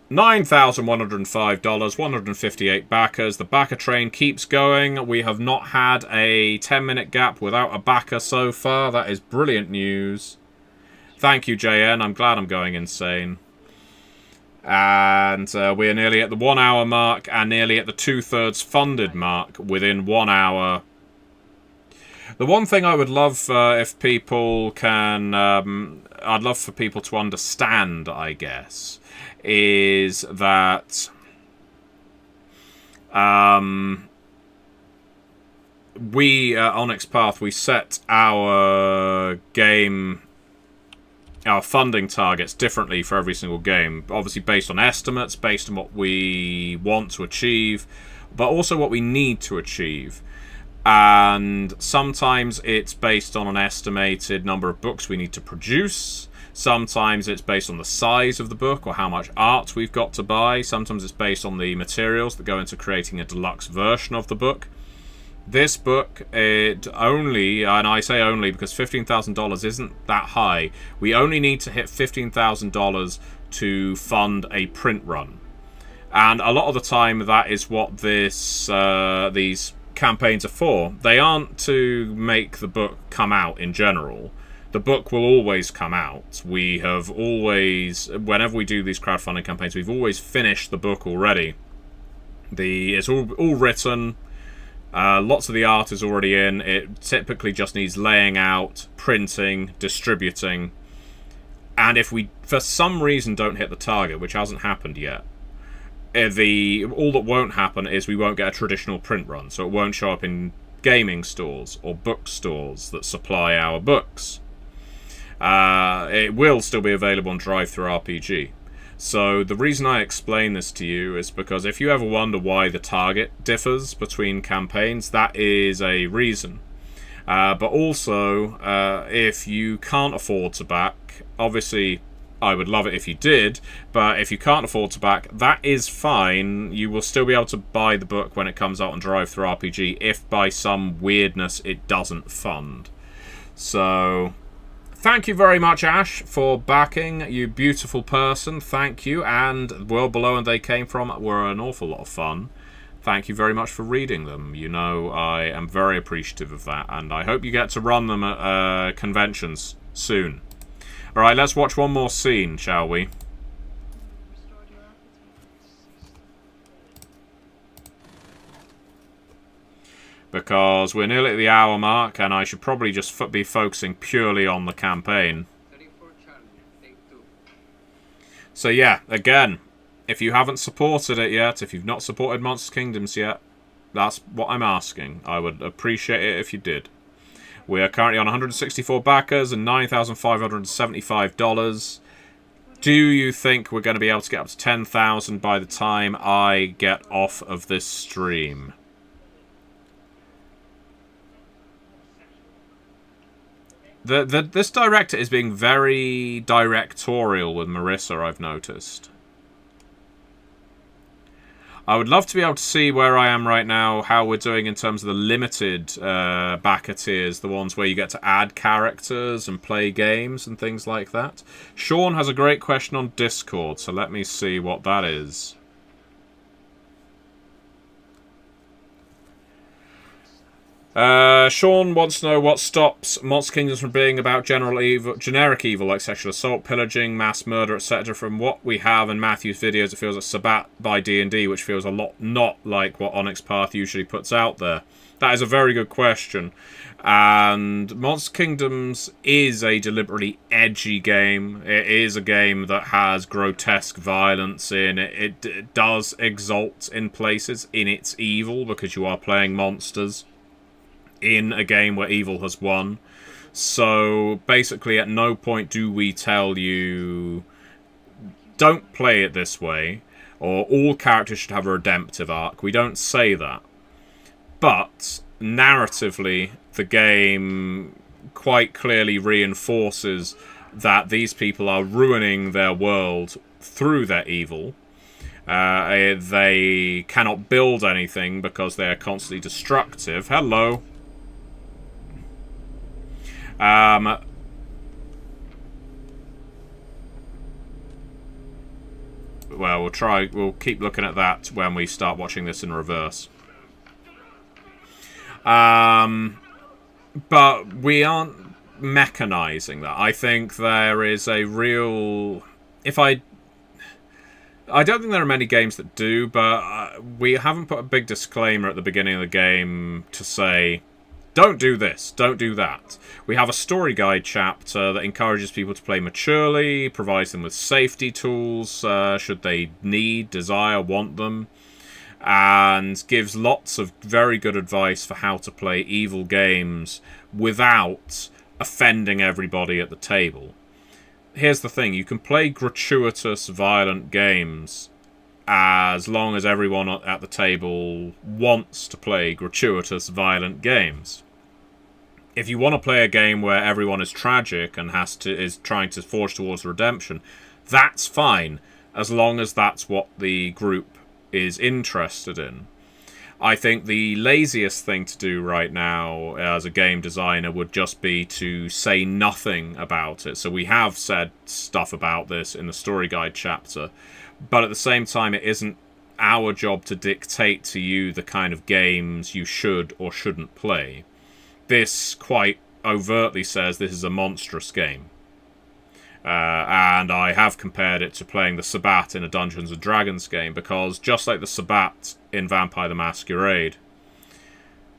$9,105, 158 backers. The backer train keeps going. We have not had a 10-minute gap without a backer so far. That is brilliant news. Thank you, JN. I'm glad I'm going insane. And we're nearly at the 1 hour mark and nearly at the 2/3 funded mark within 1 hour. The one thing I would love if people can... I'd love for people to understand, I guess, is that we, Onyx Path, we set our funding targets differently for every single game. Obviously based on estimates, based on what we want to achieve, but also what we need to achieve. And sometimes it's based on an estimated number of books we need to produce. Sometimes it's based on the size of the book or how much art we've got to buy. Sometimes it's based on the materials that go into creating a deluxe version of the book. This book, it only, and I say only because $15,000 isn't that high. We only need to hit $15,000 to fund a print run. And a lot of the time that is what these campaigns are for. They aren't to make the book come out in general. The book will always come out. We have always, whenever we do these crowdfunding campaigns, we've always finished the book already. It's all written. Lots of the art is already in. It typically just needs laying out, printing, distributing. And if we, for some reason, don't hit the target, which hasn't happened yet, all that won't happen is we won't get a traditional print run, so it won't show up in gaming stores or bookstores that supply our books. It will still be available on Drive-Thru-RPG. So the reason I explain this to you is because if you ever wonder why the target differs between campaigns, that is a reason. But also, if you can't afford to back, obviously I would love it if you did, but if you can't afford to back, that is fine. You will still be able to buy the book when it comes out on Drive-Thru-RPG if by some weirdness it doesn't fund. So, thank you very much, Ash, for backing. You beautiful person. Thank you. And World Below and They Came From were an awful lot of fun. Thank you very much for reading them. You know, I am very appreciative of that, and I hope you get to run them at conventions soon. Alright, let's watch one more scene, shall we? Because we're nearly at the hour mark, and I should probably just be focusing purely on the campaign. So yeah, again, if you haven't supported it yet, if you've not supported Monster Kingdoms yet, that's what I'm asking. I would appreciate it if you did. We are currently on 164 backers and $9,575. Do you think we're going to be able to get up to 10,000 by the time I get off of this stream? This director is being very directorial with Marissa, I've noticed. I would love to be able to see where I am right now, how we're doing in terms of the limited backer tiers, the ones where you get to add characters and play games and things like that. Sean has a great question on Discord, so let me see what that is. Sean wants to know what stops Monster Kingdoms from being about generic evil like sexual assault, pillaging, mass murder, etc. From what we have in Matthew's videos, it feels like Sabat by D&D, which feels a lot not like what Onyx Path usually puts out there. That is a very good question. And Monster Kingdoms is a deliberately edgy game. It is a game that has grotesque violence in it. It does exalt in places in its evil because you are playing monsters in a game where evil has won. So basically at no point do we tell you don't play it this way or all characters should have a redemptive arc. We don't say that. But narratively the game quite clearly reinforces that these people are ruining their world through their evil. They cannot build anything because they are constantly destructive. Hello. Well, we'll keep looking at that when we start watching this in reverse. But we aren't mechanizing that. I think there is a real... I don't think there are many games that do, but we haven't put a big disclaimer at the beginning of the game to say, don't do this, don't do that. We have a story guide chapter that encourages people to play maturely, provides them with safety tools, should they need, desire, want them, and gives lots of very good advice for how to play evil games without offending everybody at the table. Here's the thing, you can play gratuitous, violent games as long as everyone at the table wants to play gratuitous, violent games. If you want to play a game where everyone is tragic and is trying to forge towards redemption, that's fine, as long as that's what the group is interested in. I think the laziest thing to do right now as a game designer would just be to say nothing about it. So we have said stuff about this in the story guide chapter, but at the same time it isn't our job to dictate to you the kind of games you should or shouldn't play. This quite overtly says this is a monstrous game. And I have compared it to playing the Sabbat in a Dungeons & Dragons game, because just like the Sabbat in Vampire the Masquerade,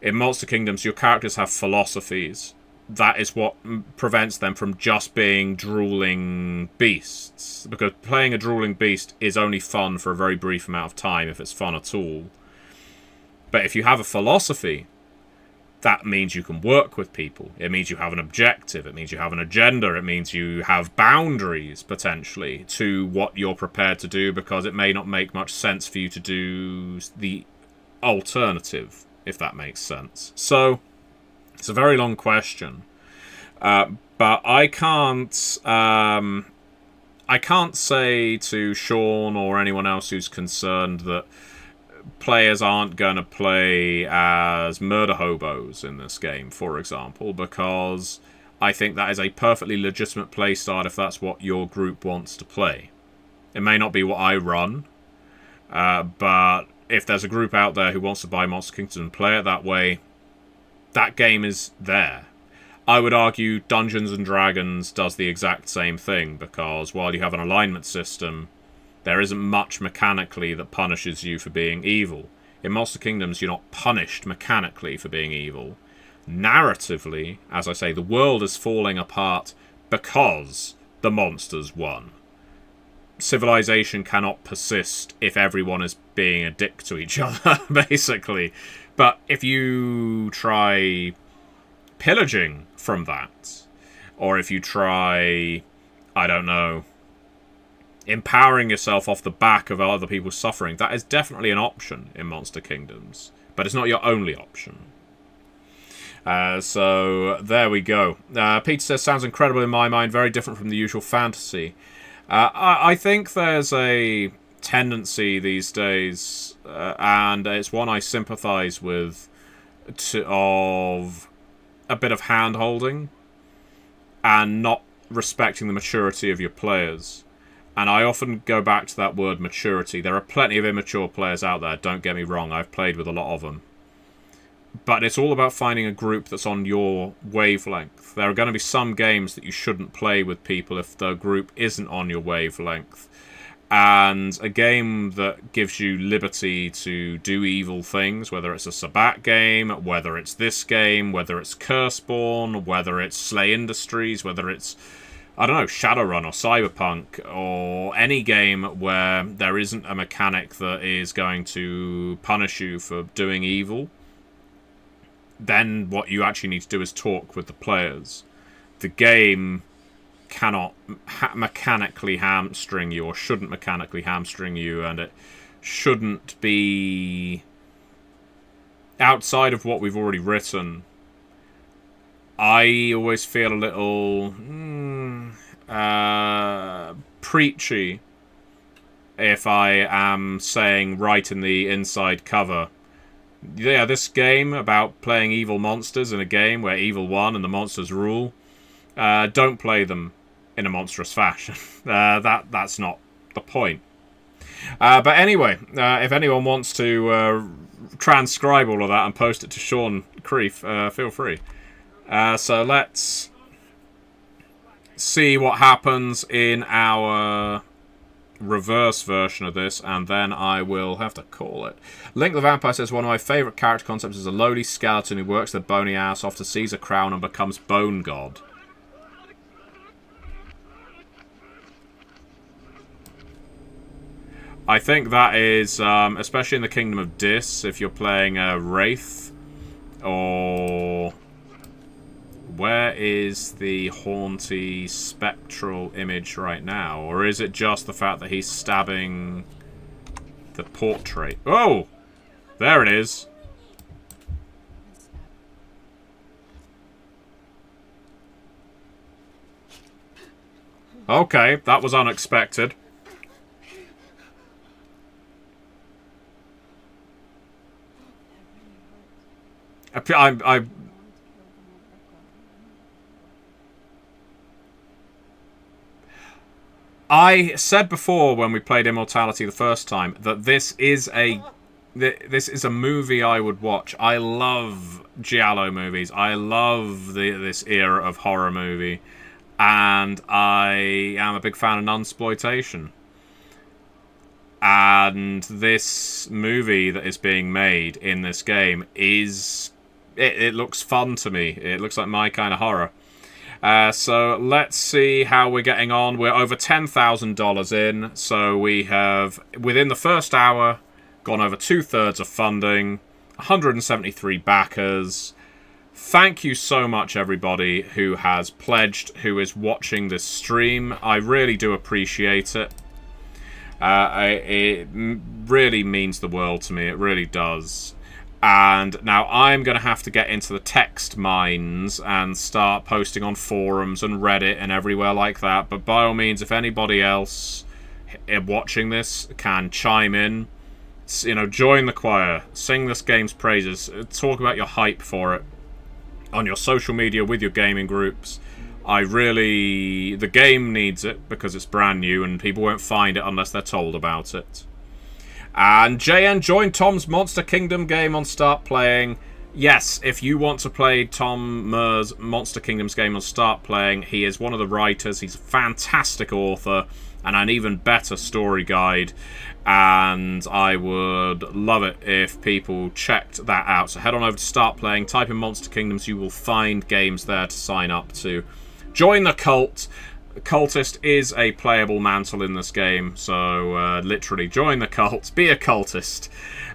in Monster Kingdoms your characters have philosophies. That is what prevents them from just being drooling beasts, because playing a drooling beast is only fun for a very brief amount of time, if it's fun at all. But if you have a philosophy, that means you can work with people. It means you have an objective. It means you have an agenda. It means you have boundaries, potentially, to what you're prepared to do, because it may not make much sense for you to do the alternative, if that makes sense. So, it's a very long question. But I can't say to Sean or anyone else who's concerned that players aren't going to play as murder hobos in this game, for example, because I think that is a perfectly legitimate playstyle if that's what your group wants to play. It may not be what I run, but if there's a group out there who wants to buy Monster Kingdom and play it that way, that game is there. I would argue Dungeons & Dragons does the exact same thing, because while you have an alignment system, there isn't much mechanically that punishes you for being evil. In Monster Kingdoms, you're not punished mechanically for being evil. Narratively, as I say, the world is falling apart because the monsters won. Civilization cannot persist if everyone is being a dick to each other, basically. But if you try pillaging from that, or if you try, I don't know, empowering yourself off the back of other people's suffering, that is definitely an option in Monster Kingdoms. But it's not your only option. So, there we go. Peter says, sounds incredible in my mind, very different from the usual fantasy. I think there's a tendency these days, and it's one I sympathise with, of a bit of hand-holding and not respecting the maturity of your players. And I often go back to that word maturity. There are plenty of immature players out there, don't get me wrong. I've played with a lot of them. But it's all about finding a group that's on your wavelength. There are going to be some games that you shouldn't play with people if the group isn't on your wavelength. And a game that gives you liberty to do evil things, whether it's a Sabat game, whether it's this game, whether it's Curseborn, whether it's Slay Industries, whether it's, I don't know, Shadowrun or Cyberpunk, or any game where there isn't a mechanic that is going to punish you for doing evil, then what you actually need to do is talk with the players. The game cannot mechanically hamstring you, or shouldn't mechanically hamstring you, and it shouldn't be outside of what we've already written. I always feel a little preachy if I am saying right in the inside cover, yeah, this game about playing evil monsters in a game where evil won and the monsters rule, don't play them in a monstrous fashion. That's not the point. But anyway, if anyone wants to transcribe all of that and post it to Sean Creef, feel free. So let's see what happens in our reverse version of this, and then I will have to call it. Link the Vampire says, one of my favourite character concepts is a lowly skeleton who works their bony ass off to seize a crown and becomes Bone God. I think that is, especially in the Kingdom of Dis, if you're playing a Wraith, or... where is the haunty spectral image right now? Or is it just the fact that he's stabbing the portrait? Oh! There it is. Okay, that was unexpected. I said before when we played Immortality the first time that this is a movie I would watch. I love giallo movies. I love this era of horror movie, and I am a big fan of nunsploitation. And this movie that is being made in this game is... It looks fun to me. It looks like my kind of horror. So let's see how we're getting on. We're over $10,000 in. So we have, within the first hour, gone over 2/3 of funding. 173 backers. Thank you so much, everybody who has pledged, who is watching this stream. I really do appreciate it. It really means the world to me. It really does. And now I'm going to have to get into the text mines and start posting on forums and Reddit and everywhere like that. But by all means, if anybody else watching this can chime in, you know, join the choir, sing this game's praises, talk about your hype for it on your social media with your gaming groups. The game needs it because it's brand new and people won't find it unless they're told about it. And JN joined Tom's Monster Kingdom game on Start Playing. Yes, if you want to play Tom Murr's Monster Kingdom's game on Start Playing, he is one of the writers. He's a fantastic author and an even better story guide. And I would love it if people checked that out. So head on over to Start Playing, type in Monster Kingdoms. You will find games there to sign up to. Join the cult. Cultist is a playable mantle in this game, so literally join the cult, be a cultist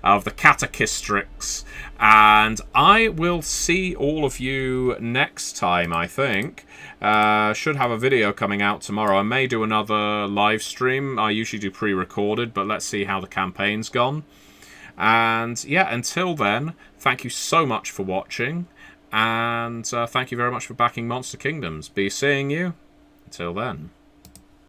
of the Catechistrix, and I will see all of you next time, I think. Should have a video coming out tomorrow. I may do another live stream. I usually do pre-recorded, but let's see how the campaign's gone. And yeah, until then, thank you so much for watching, and thank you very much for backing Monster Kingdoms. Be seeing you. Till then.